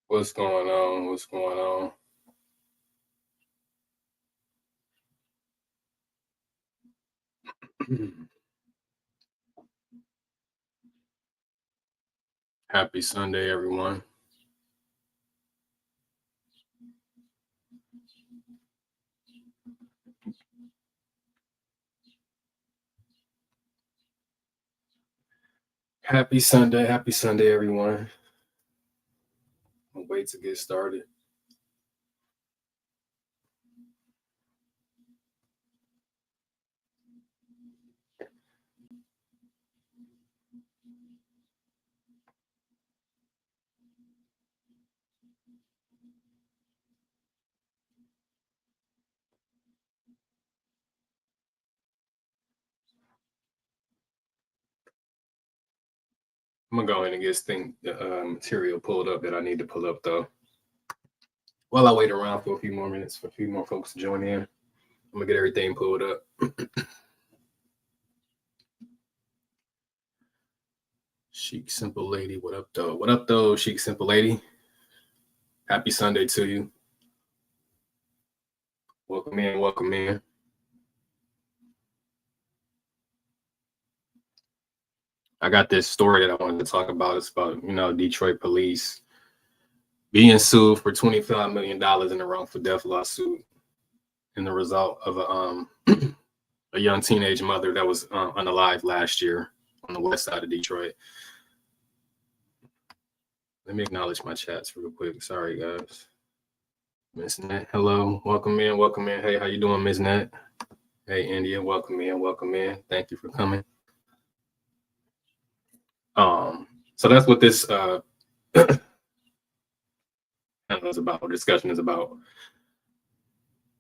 What's going on? What's going on? Happy Sunday, everyone. Happy Sunday, everyone. I'll wait to get started. I'm gonna go ahead and get the material pulled up that I need to pull up, though. While I wait around for a few more minutes for a few more folks to join in, I'm gonna get everything pulled up. Chic Simple Lady, what up, though? What up, though, Chic Simple Lady? Happy Sunday to you. Welcome in, welcome in. I got this story that I wanted to talk about. It's about, Detroit police being sued for $25 million in a wrongful death lawsuit in the result of a young teenage mother that was unalive last year on the west side of Detroit. Let me acknowledge my chats real quick. Sorry, guys. Miss Net, hello. Welcome in, welcome in. Hey, how you doing, Miss Net? Hey, India, welcome in, welcome in. Thank you for coming. So that's what this is about, discussion is about.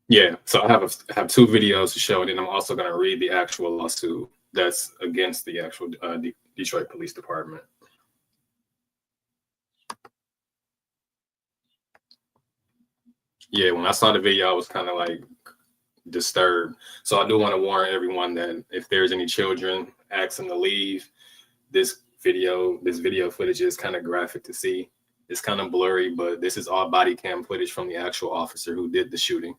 Yeah, so I have two videos to show it, and I'm also going to read the actual lawsuit that's against the actual Detroit Police Department. Yeah, when I saw the video, I was kind of like disturbed. So I do want to warn everyone that if there's any children, ask them to leave. This video footage is kind of graphic to see. It's kind of blurry, but this is all body cam footage from the actual officer who did the shooting.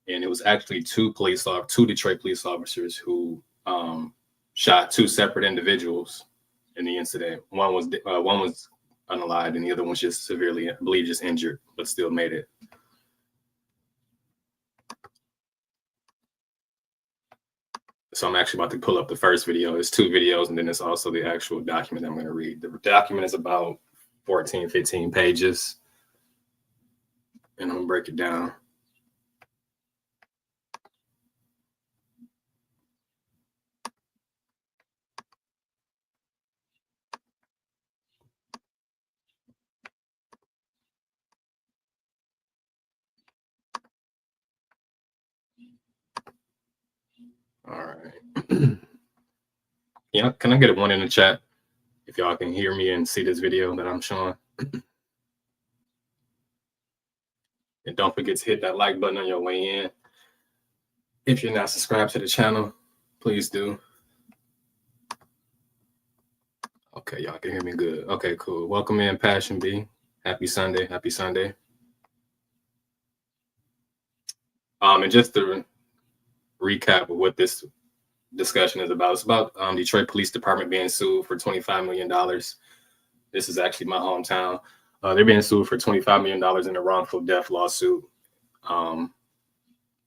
And it was actually two Detroit police officers who shot two separate individuals in the incident. One was unalived, and the other one's just severely, I believe, just injured, but still made it. So I'm actually about to pull up the first video. It's two videos, and then it's also the actual document I'm going to read. The document is about 14, 15 pages, and I'm going to break it down. All right. Yeah, can I get a one in the chat if y'all can hear me and see this video that I'm showing? And don't forget to hit that like button on your way in. If you're not subscribed to the channel, please do. Okay, y'all can hear me good. Okay, cool. Welcome in, Passion B. Happy Sunday. Happy Sunday. And just to recap of what this discussion is about, it's about Detroit Police Department being sued for $25 million. This is actually my hometown. They're being sued for $25 million in a wrongful death lawsuit.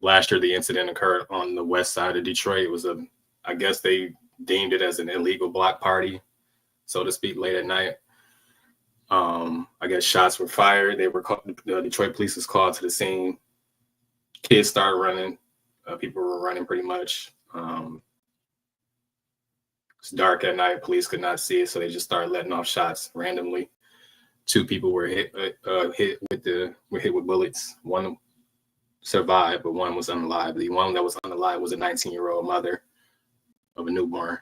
Last year, the incident occurred on the west side of Detroit. It was I guess they deemed it as an illegal block party, so to speak, late at night. I guess shots were fired. The Detroit police was called to the scene. Kids started running. People were running pretty much. It's dark at night. Police could not see it, so they just started letting off shots randomly. Two people were hit with bullets. One survived, but one was unalive. The one that was unalive was a 19-year-old mother of a newborn.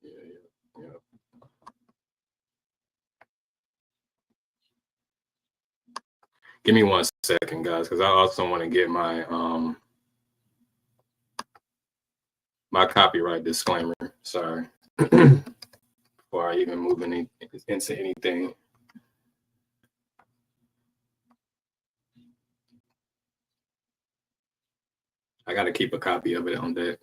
Yeah. Give me 1 second, guys, because I also want to get my my copyright disclaimer. Sorry. Before I even move into anything. I got to keep a copy of it on deck.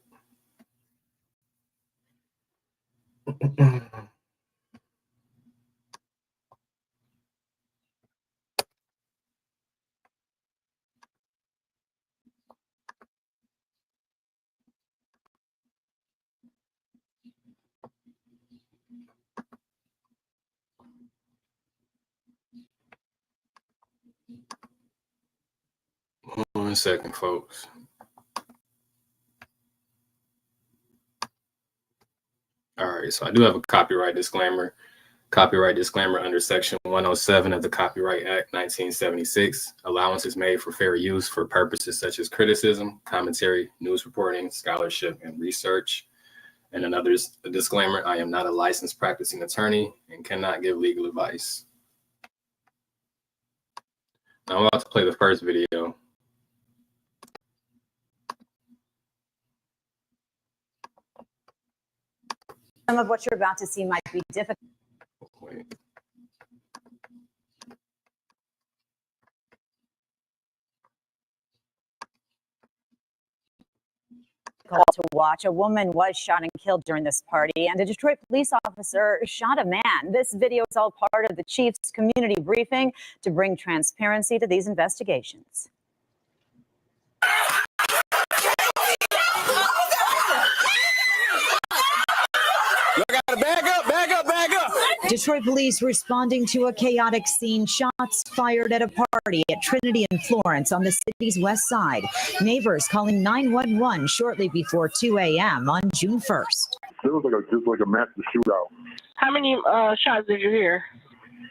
One second, folks. All right, so I do have a copyright disclaimer. Copyright disclaimer under Section 107 of the Copyright Act 1976. Allowance is made for fair use for purposes such as criticism, commentary, news reporting, scholarship, and research. And another disclaimer, I am not a licensed practicing attorney and cannot give legal advice. Now I'm about to play the first video. Some of what you're about to see might be difficult. Wait. To watch. A woman was shot and killed during this party, and a Detroit police officer shot a man. This video is all part of the chief's community briefing to bring transparency to these investigations. You gotta bag up, bag up, bag up. Detroit police responding to a chaotic scene. Shots fired at a party at Trinity and Florence on the city's west side. Neighbors calling 911 shortly before 2 a.m. on June 1st. It was just like a massive shootout. How many shots did you hear?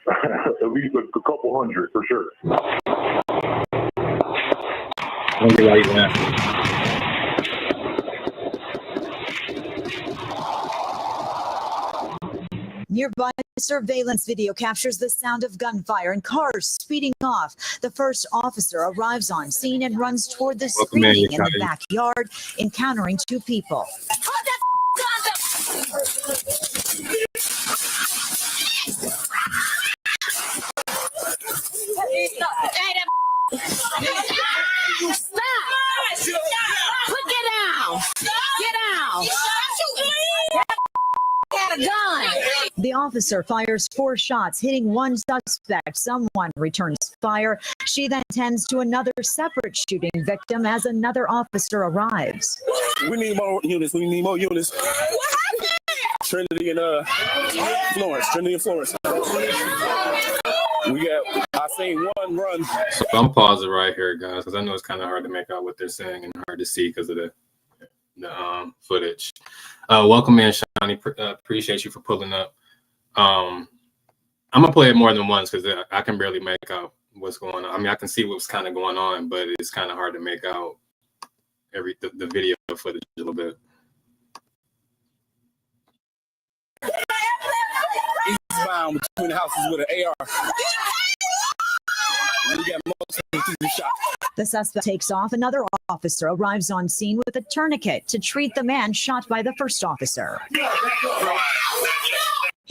At least a couple hundred for sure. Nearby surveillance video captures the sound of gunfire and cars speeding off. The first officer arrives on scene and runs toward the screening in the backyard, encountering two people. Stop! Get down! Get down! Got a gun! The officer fires 4 shots, hitting one suspect. Someone returns fire. She then tends to another separate shooting victim as another officer arrives. We need more units. We need more units. Trinity and Florence. Trinity and Florence. We got, I seen one run. So I'm pausing right here, guys, because I know it's kind of hard to make out what they're saying and hard to see because of the footage. Welcome in, Shawnee. Appreciate you for pulling up. I'm gonna play it more than once because I can barely make out what's going on. I mean, I can see what's kind of going on, but it's kind of hard to make out the video footage a little bit. Eastbound between the houses with an AR. We got multiple shots. The suspect takes off. Another officer arrives on scene with a tourniquet to treat the man shot by the first officer.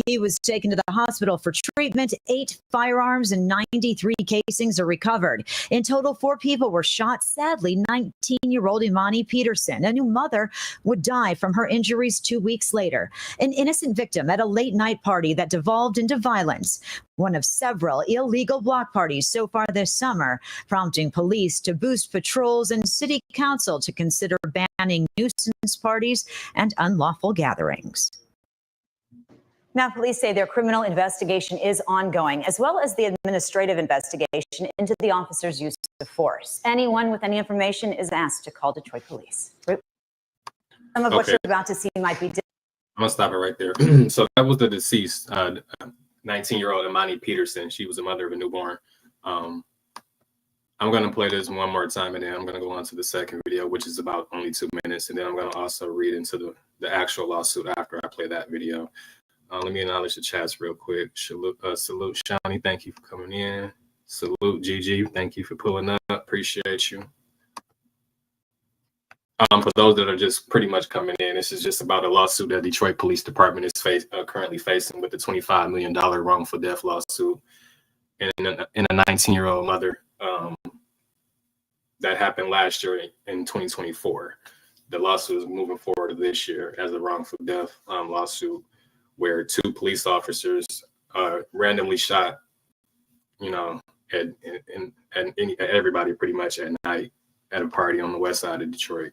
He was taken to the hospital for treatment. 8 firearms and 93 casings are recovered. In total, 4 people were shot. Sadly, 19-year-old Imani Peterson, a new mother, would die from her injuries 2 weeks later. An innocent victim at a late-night party that devolved into violence. One of several illegal block parties so far this summer, prompting police to boost patrols and city council to consider banning nuisance parties and unlawful gatherings. Now, police say their criminal investigation is ongoing, as well as the administrative investigation into the officer's use of force. Anyone with any information is asked to call Detroit Police. Some of what you're about to see might be different. I'm gonna stop it right there. So that was the deceased 19-year-old Imani Peterson. She was the mother of a newborn. I'm gonna play this one more time, and then I'm gonna go on to the second video, which is about only 2 minutes, and then I'm gonna also read into the actual lawsuit after I play that video. Let me acknowledge the chats real quick. Salute Shawnee, thank you for coming in. Salute Gigi, thank you for pulling up. Appreciate you. For those that are just pretty much coming in, this is just about a lawsuit that Detroit Police Department is currently facing with the $25 million wrongful death lawsuit and a 19-year-old mother that happened last year in 2024. The lawsuit is moving forward this year as a wrongful death lawsuit where 2 police officers randomly shot, at everybody pretty much at night at a party on the west side of Detroit.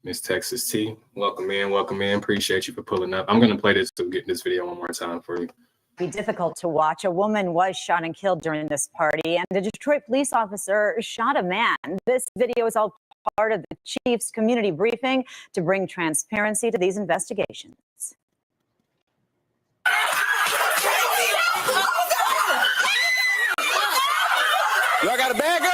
Miss Texas T, welcome in. Appreciate you for pulling up. I'm gonna play this to get this video one more time for you. Be difficult to watch. A woman was shot and killed during this party, and a Detroit police officer shot a man. This video is all part of the chief's community briefing to bring transparency to these investigations. Y'all gotta bag up.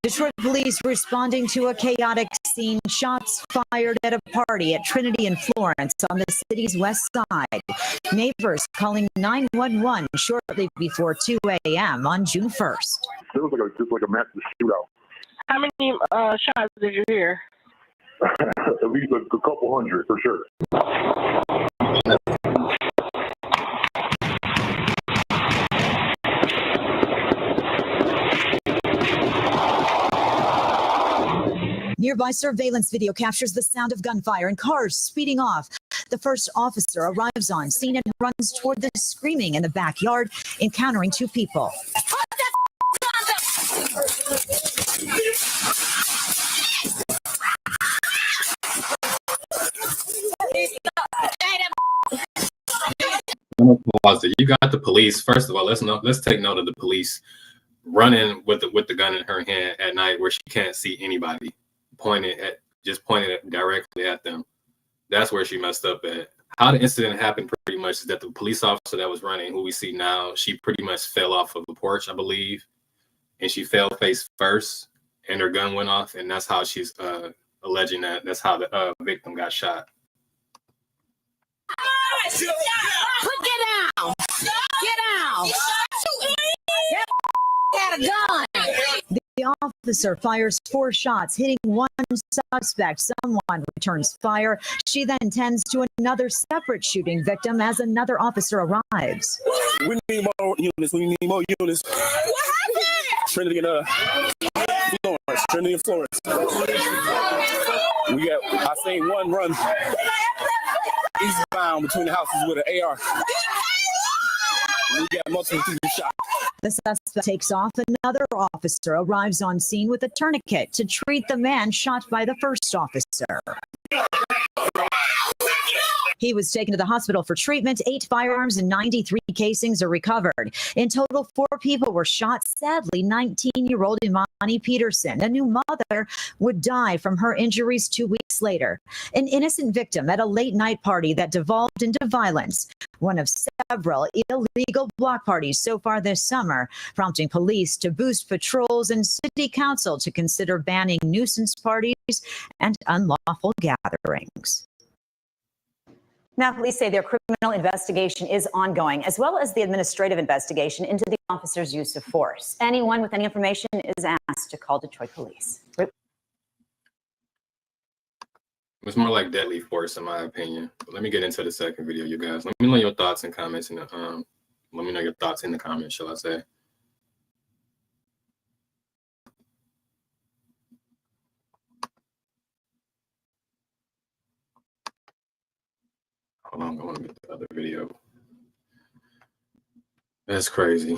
Detroit police responding to a chaotic scene. Shots fired at a party at Trinity and Florence on the city's west side. Neighbors calling 911 shortly before 2 a.m. on June 1st. It was just like a massive shootout. How many shots did you hear? At least a couple hundred for sure. Nearby surveillance video captures the sound of gunfire and cars speeding off. The first officer arrives on scene and runs toward the screaming in the backyard, encountering 2 people. You got the police. First of all, let's take note of the police running with the gun in her hand at night where she can't see anybody, pointing it directly at them. That's where she messed up at. How the incident happened pretty much is that the police officer that was running, who we see now, she pretty much fell off of the porch, I believe, and she fell face first, and her gun went off, and that's how she's alleging that's how the victim got shot. Put get down. Get down. Got a gun. The officer fires 4 shots, hitting one suspect. Someone returns fire. She then tends to another separate shooting victim as another officer arrives. We need more units. What happened? Trinity and Florence. I seen one run eastbound between the houses with an AR. We got multiple people shot. The suspect takes off. Another officer arrives on scene with a tourniquet to treat the man shot by the first officer. He was taken to the hospital for treatment. 8 firearms and 93 casings are recovered. In total, 4 people were shot. Sadly, 19-year-old Imani Peterson, a new mother, would die from her injuries 2 weeks later. An innocent victim at a late-night party that devolved into violence. One of several illegal block parties so far this summer, prompting police to boost patrols and city council to consider banning nuisance parties and unlawful gatherings. Now, police say their criminal investigation is ongoing, as well as the administrative investigation into the officer's use of force. Anyone with any information is asked to call Detroit Police. It's more like deadly force, in my opinion. But let me get into the second video, you guys. Let me know your thoughts and comments in the let me know your thoughts in the comments, shall I say? Hold on, I want to get the other video. That's crazy.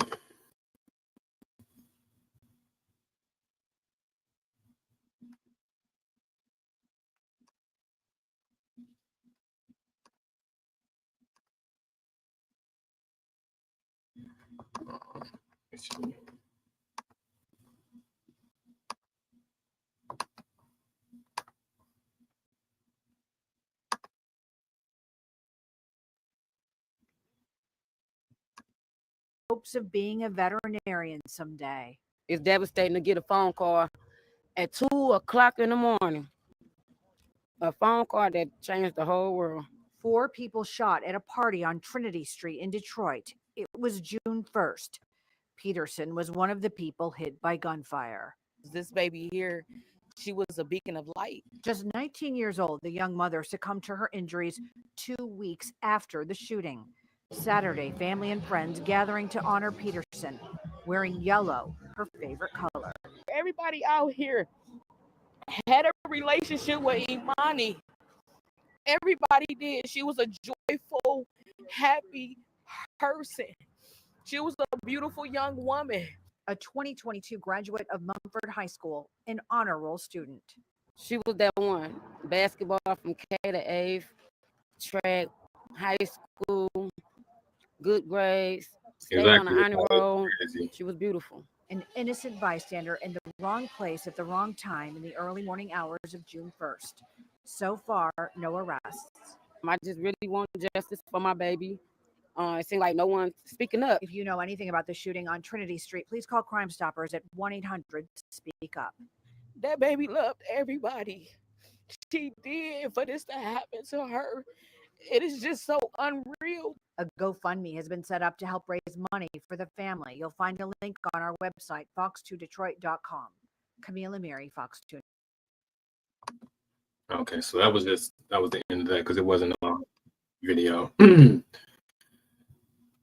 Hopes of being a veterinarian someday. It's devastating to get a phone call at 2 o'clock in the morning. A phone call that changed the whole world. 4 people shot at a party on Trinity Street in Detroit. It was June 1st. Peterson was one of the people hit by gunfire. This baby here she was a beacon of light. Just 19 years old, the young mother succumbed to her injuries 2 weeks after the shooting. Saturday, family and friends gathering to honor Peterson, wearing yellow, her favorite color. Everybody out here had a relationship with Imani. Everybody did. She was a joyful, happy person. She was a beautiful young woman. A 2022 graduate of Mumford High School, an honor roll student. She was that one. Basketball from K to 8th, track, high school, good grades, stayed on the honor roll. She was beautiful. An innocent bystander in the wrong place at the wrong time in the early morning hours of June 1st. So far, no arrests. I just really want justice for my baby. It seems like no one's speaking up. If you know anything about the shooting on Trinity Street, please call Crime Stoppers at 1-800-SPEAK-UP. That baby loved everybody. She did for this to happen to her. It is just so unreal. A GoFundMe has been set up to help raise money for the family. You'll find a link on our website, fox2detroit.com. Camille Amiri, Fox 2. Okay, so that was the end of that because it wasn't a long video.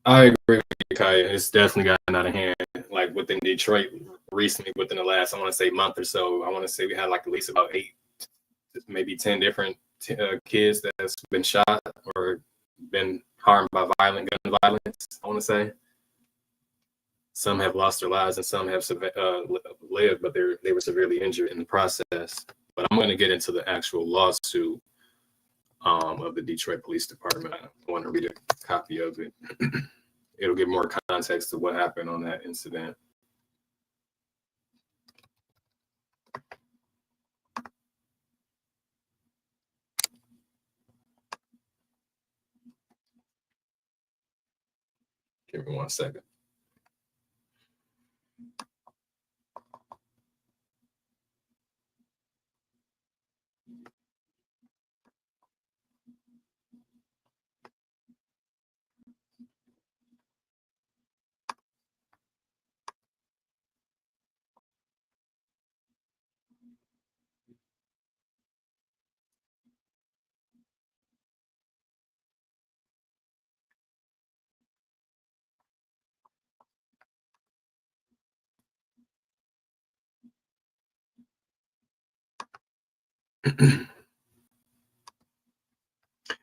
I agree with you, Kaya. It's definitely gotten out of hand. Like within Detroit recently, within the last, I want to say month or so, I want to say we had like at least about 8, maybe 10 different kids that's been shot or been harmed by gun violence. I want to say some have lost their lives and some have lived, but they were severely injured in the process. But I'm going to get into the actual lawsuit of the Detroit Police Department. I want to read a copy of it. It'll give more context to what happened on that incident. Give me 1 second.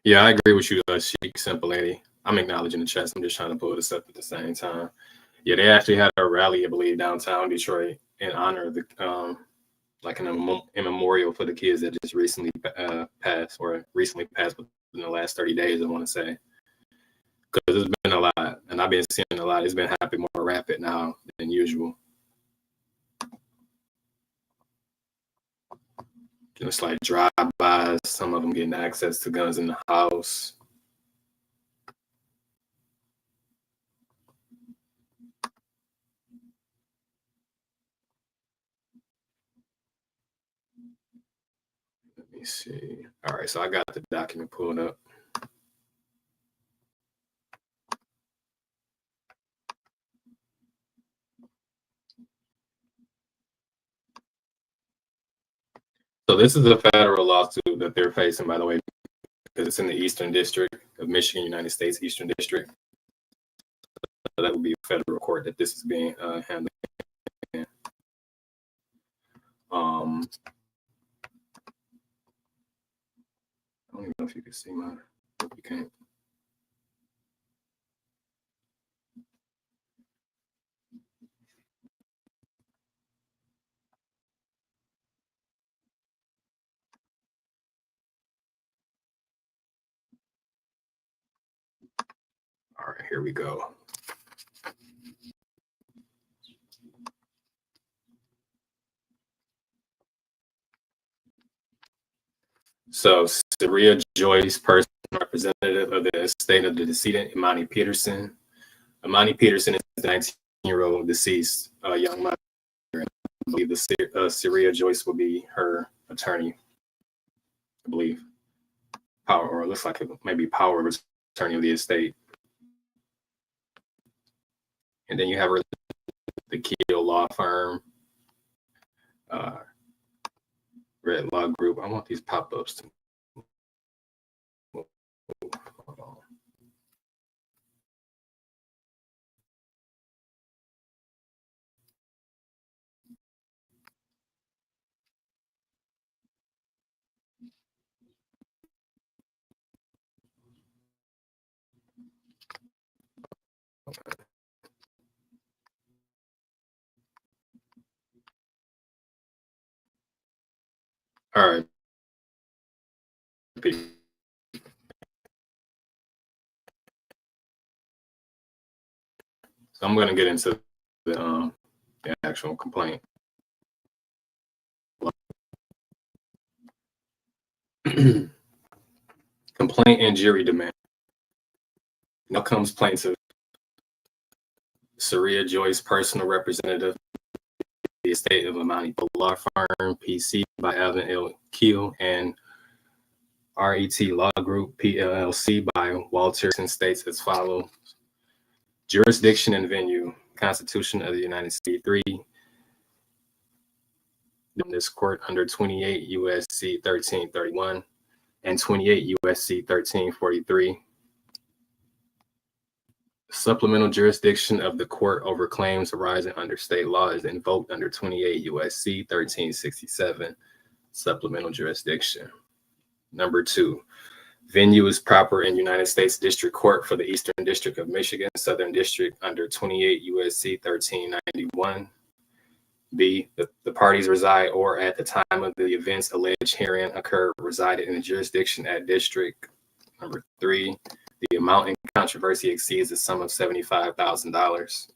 Yeah, I agree with you, Sheik, simple lady. I'm acknowledging the chest. I'm just trying to pull this up at the same time. Yeah, they actually had a rally, I believe, downtown Detroit in honor of the like in memorial for the kids that just recently passed within the last 30 days, I want to say. Because there's been a lot, and I've been seeing a lot. It's been happening more rapid now than usual. Just like drive-bys, some of them getting access to guns in the house. Let me see. All right, so I got the document pulled up. So this is a federal lawsuit that they're facing, by the way, because it's in the Eastern District of Michigan, United States, Eastern District. So that would be a federal court that this is being handled in. I don't even know if you can see mine. Hope you can't. All right, here we go. So, Saria Joyce, person representative of the estate of the decedent, Imani Peterson. Imani Peterson is the 19-year-old deceased young mother. I believe the Saria Joyce will be her attorney, I believe. Power, or it looks like it may be power of attorney of the estate. And then you have the Keel Law Firm. Red Law Group. I want these pop-ups to move. Hold on. All right. So I'm going to get into the actual complaint. Complaint and jury demand. Now comes plaintiff Saria Joyce, personal representative, the estate of Amani Law Firm, PC by Alvin L. Keel, and RET Law Group, PLLC by Walter, and states as follows. Jurisdiction and venue. Constitution of the United States 3. This court under 28 U.S.C. 1331 and 28 U.S.C. 1343. Supplemental jurisdiction of the court over claims arising under state law is invoked under 28 U.S.C. 1367. Supplemental jurisdiction. Number 2. Venue is proper in United States District Court for the Eastern District of Michigan, Southern District under 28 U.S.C. 1391. B, the parties reside or at the time of the events alleged herein occur resided in the jurisdiction at district. Number 3, the amount in controversy exceeds the sum of $75,000.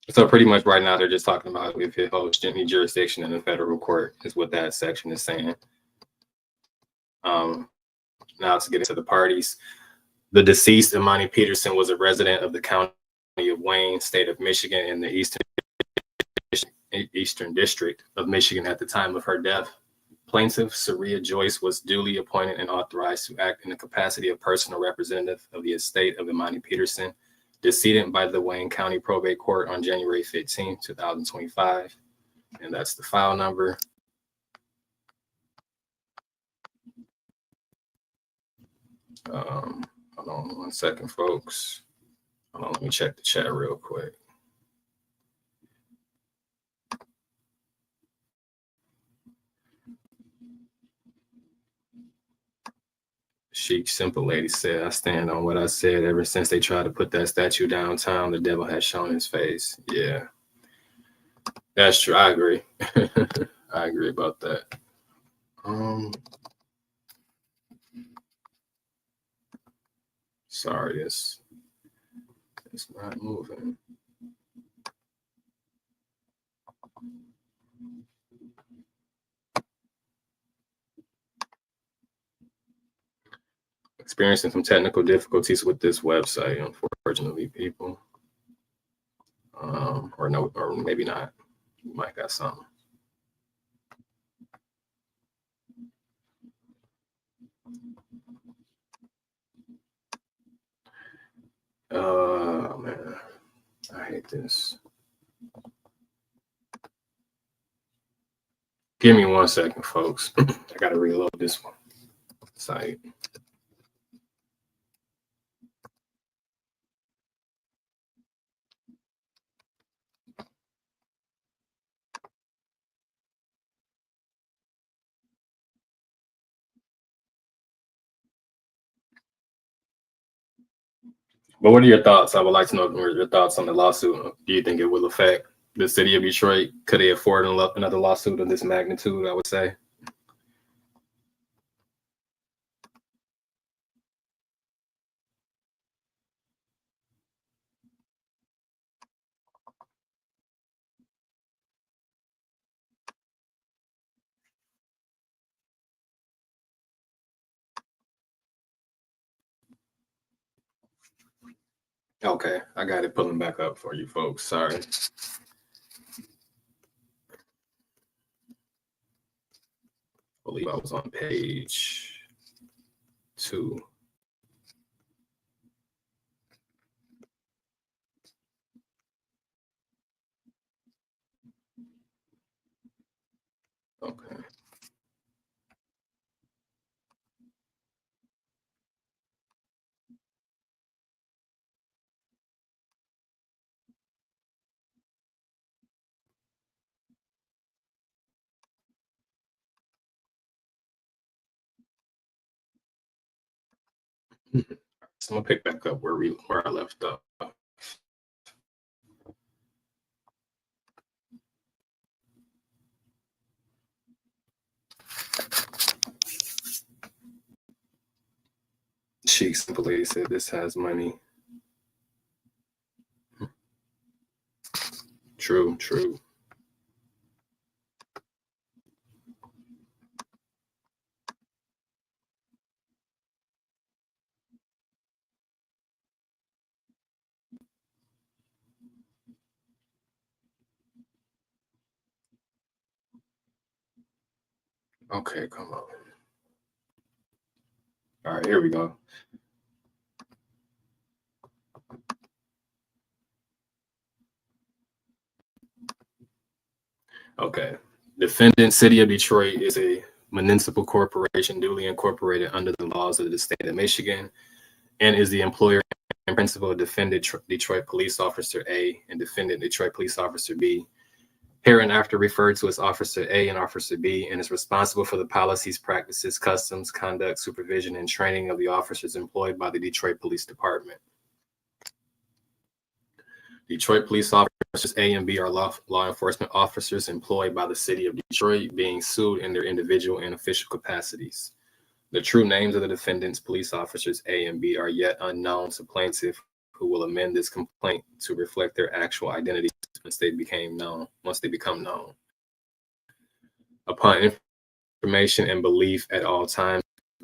So pretty much right now they're just talking about if it holds any jurisdiction in the federal court is what that section is saying. Now to get into the parties, the deceased Amani Peterson was a resident of the county of Wayne, state of Michigan, in the Eastern District of Michigan at the time of her death. Plaintiff Saria Joyce was duly appointed and authorized to act in the capacity of personal representative of the estate of Amani Peterson, decedent by the Wayne County Probate Court on January 15, 2025. And that's the file number. Hold on 1 second, folks. Hold on, let me check the chat real quick. Chic Simple Lady said, I stand on what I said. Ever since they tried to put that statue downtown, the devil has shown his face. Yeah, that's true. I agree. I agree about that. Sorry, it's not moving. Experiencing some technical difficulties with this website, unfortunately, people. Or no, or maybe not. You might got something. Oh man, I hate this. Give me 1 second, folks. I gotta reload this one site. But what are your thoughts? I would like to know your thoughts on the lawsuit. Do you think it will affect the city of Detroit? Could they afford another lawsuit of this magnitude, I would say? Okay, I got it pulling back up for you folks. Sorry. I believe I was on page 2. So I'm gonna pick back up where I left off. She simply said this has money. True, true. Okay, come on. All right, here we go. Okay. Defendant City of Detroit is a municipal corporation duly incorporated under the laws of the state of Michigan and is the employer and principal of defendant Detroit Police Officer A and defendant Detroit Police Officer B. Hereinafter referred to as Officer A and Officer B, and is responsible for the policies, practices, customs, conduct, supervision, and training of the officers employed by the Detroit Police Department. Detroit Police Officers A and B are law enforcement officers employed by the City of Detroit, being sued in their individual and official capacities. The true names of the defendants, police officers A and B, are yet unknown to plaintiff, who will amend this complaint to reflect their actual identities once they become known. Upon information and belief at all times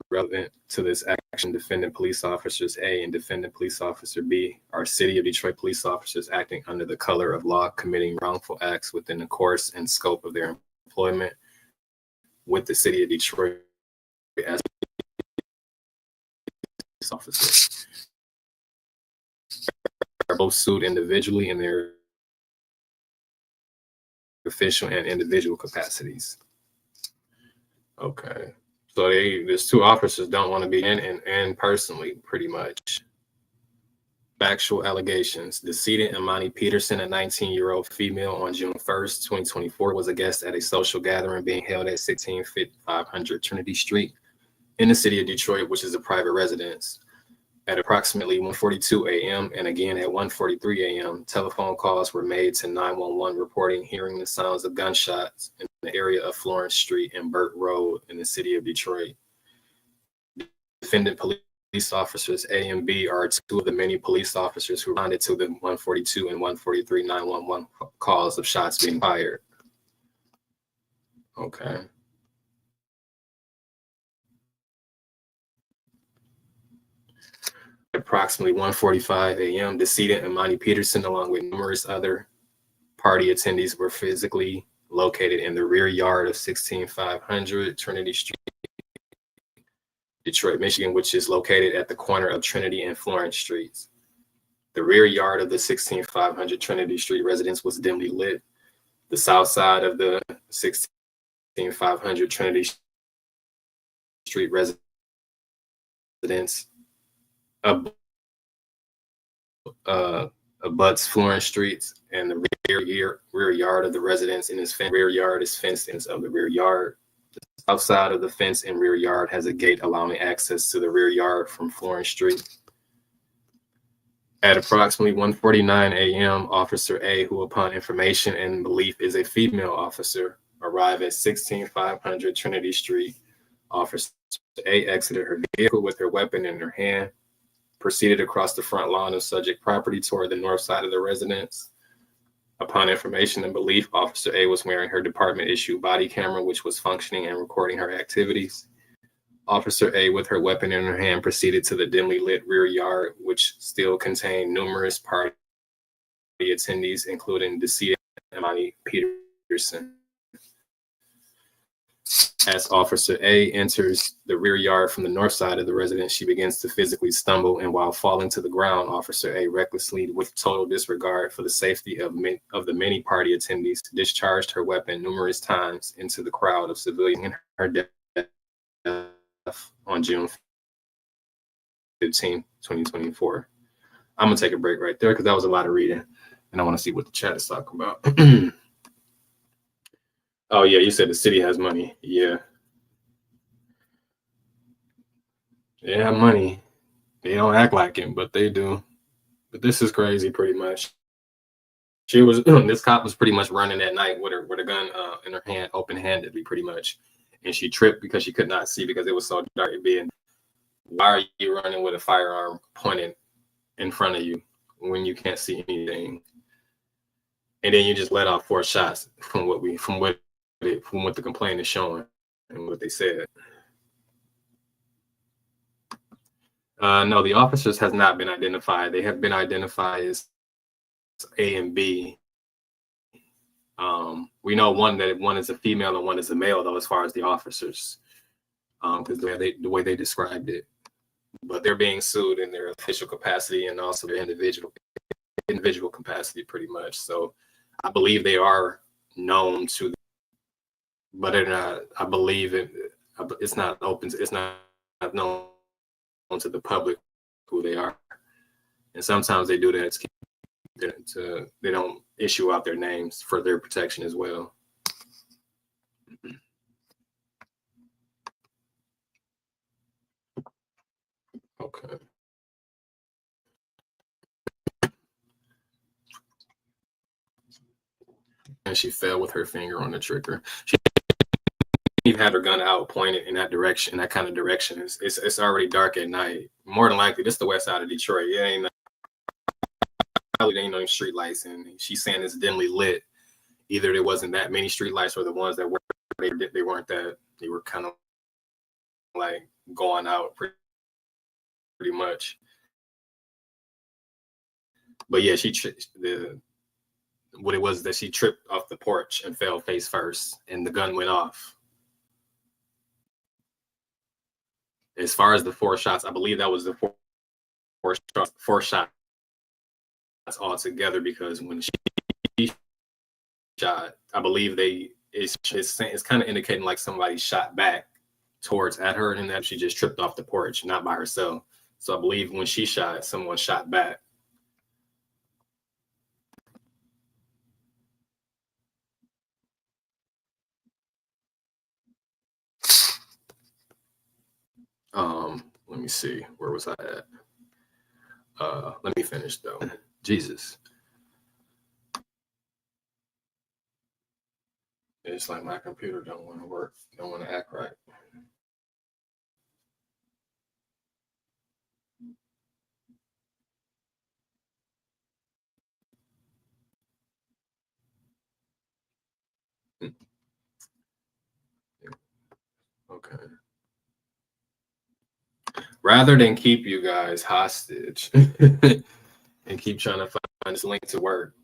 relevant to this action, defendant police officers A and defendant police officer B are City of Detroit police officers acting under the color of law, committing wrongful acts within the course and scope of their employment with the City of Detroit as police officers. Are both sued individually in their official and individual capacities. Okay, so there's two officers don't want to be in and personally, pretty much. Factual allegations. Decedent Imani Peterson, a 19-year-old female, on June 1st, 2024, was a guest at a social gathering being held at 16500 Trinity Street in the City of Detroit, which is a private residence. At approximately 1:42 a.m. and again at 1:43 a.m., telephone calls were made to 911 reporting hearing the sounds of gunshots in the area of Florence Street and Burt Road in the City of Detroit. Defendant police officers A and B are two of the many police officers who responded to the 1:42 and 1:43 911 calls of shots being fired. Okay. Approximately 1:45 a.m., decedent Imani Peterson, along with numerous other party attendees, were physically located in the rear yard of 16500 Trinity Street, Detroit, Michigan, which is located at the corner of Trinity and Florence Streets. The rear yard of the 16500 Trinity Street residence was dimly lit. The south side of the 16500 Trinity Street residence abuts Florence Streets, and the rear yard of the residence in its rear yard is fenced in of the rear yard. The south side of the fence and rear yard has a gate allowing access to the rear yard from Florence Street. At approximately 1:49 a.m., Officer A, who upon information and belief is a female officer, arrived at 16500 Trinity Street. Officer A exited her vehicle with her weapon in her hand, proceeded across the front lawn of subject property toward the north side of the residence. Upon information and belief, Officer A was wearing her department-issued body camera, which was functioning and recording her activities. Officer A, with her weapon in her hand, proceeded to the dimly lit rear yard, which still contained numerous party attendees, including decedent Imani Peterson. As Officer A enters the rear yard from the north side of the residence, she begins to physically stumble, and while falling to the ground, Officer A recklessly, with total disregard for the safety of the many party attendees, discharged her weapon numerous times into the crowd of civilians in her death on June 15, 2024. I'm gonna take a break right there because that was a lot of reading, and I want to see what the chat is talking about. Oh yeah, you said the city has money. Yeah. They have money. They don't act like him, but they do. But this is crazy, pretty much. She was this cop was pretty much running at night with a gun in her hand, open-handedly, pretty much, and she tripped because she could not see because it was so dark. Being, why are you running with a firearm pointed in front of you when you can't see anything? And then you just let off 4 shots from what the complaint is showing and what they said. No, the officers has not been identified. They have been identified as A and B. We know one is a female and one is a male, though, as far as the officers, because the way they described it. But they're being sued in their official capacity and also their individual capacity, pretty much. So I believe they are known to, but they're not. I believe it's not open. It's not known to the public who they are, and sometimes they do that they don't issue out their names for their protection as well. Okay. And she fell with her finger on the trigger. She had her gun out pointed in that direction, that kind of direction. It's already dark at night. More than likely, this is the west side of Detroit. It ain't no street lights, and she's saying it's dimly lit. Either there wasn't that many street lights, or the ones that were, they weren't that. They were kind of like going out pretty much. But yeah, what it was that she tripped off the porch and fell face first, and the gun went off. As far as the 4 shots, I believe that was the four shots altogether, because when she shot, I believe it's kind of indicating like somebody shot back towards at her, and that she just tripped off the porch, not by herself. So I believe when she shot, someone shot back. Let me see, where was I at? Let me finish though. Jesus. It's like my computer don't want to work, don't want to act right. Okay. Rather than keep you guys hostage and keep trying to find this link to work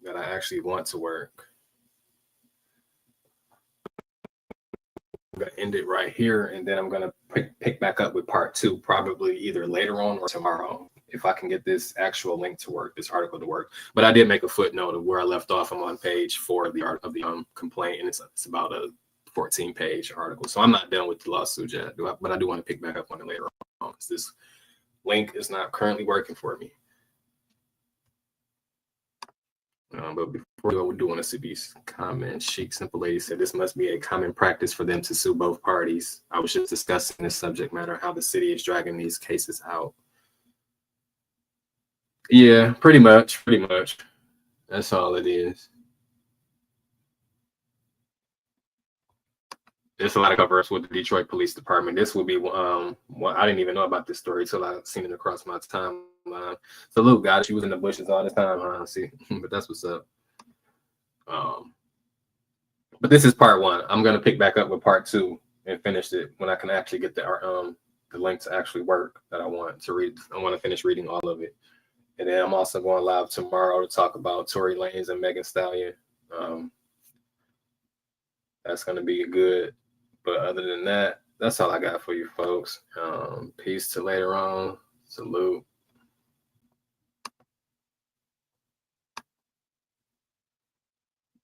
that I actually want to work, I'm going to end it right here, and then I'm going to pick back up with part 2, probably either later on or tomorrow, if I can get this actual link to work, this article to work. But I did make a footnote of where I left off. I'm on page 4 of the complaint, and it's about a 14-page article. So I'm not done with the lawsuit yet, but I do want to pick back up on it later on, because this link is not currently working for me. But before we do want to see these comments, Chic Simple Lady said this must be a common practice for them to sue both parties. I was just discussing this subject matter, how the city is dragging these cases out. Yeah, pretty much. That's all it is. There's a lot of cover-ups with the Detroit Police Department. This would be I didn't even know about this story until I seen it across my timeline. So look, guys, she was in the bushes all this time, huh? See, but that's what's up. But this is part 1. I'm gonna pick back up with part 2 and finish it when I can actually get the link to actually work that I want to read. I want to finish reading all of it, and then I'm also going live tomorrow to talk about Tory Lanez and Megan Stallion. That's gonna be good. But other than that, that's all I got for you folks. Peace till later on. Salute.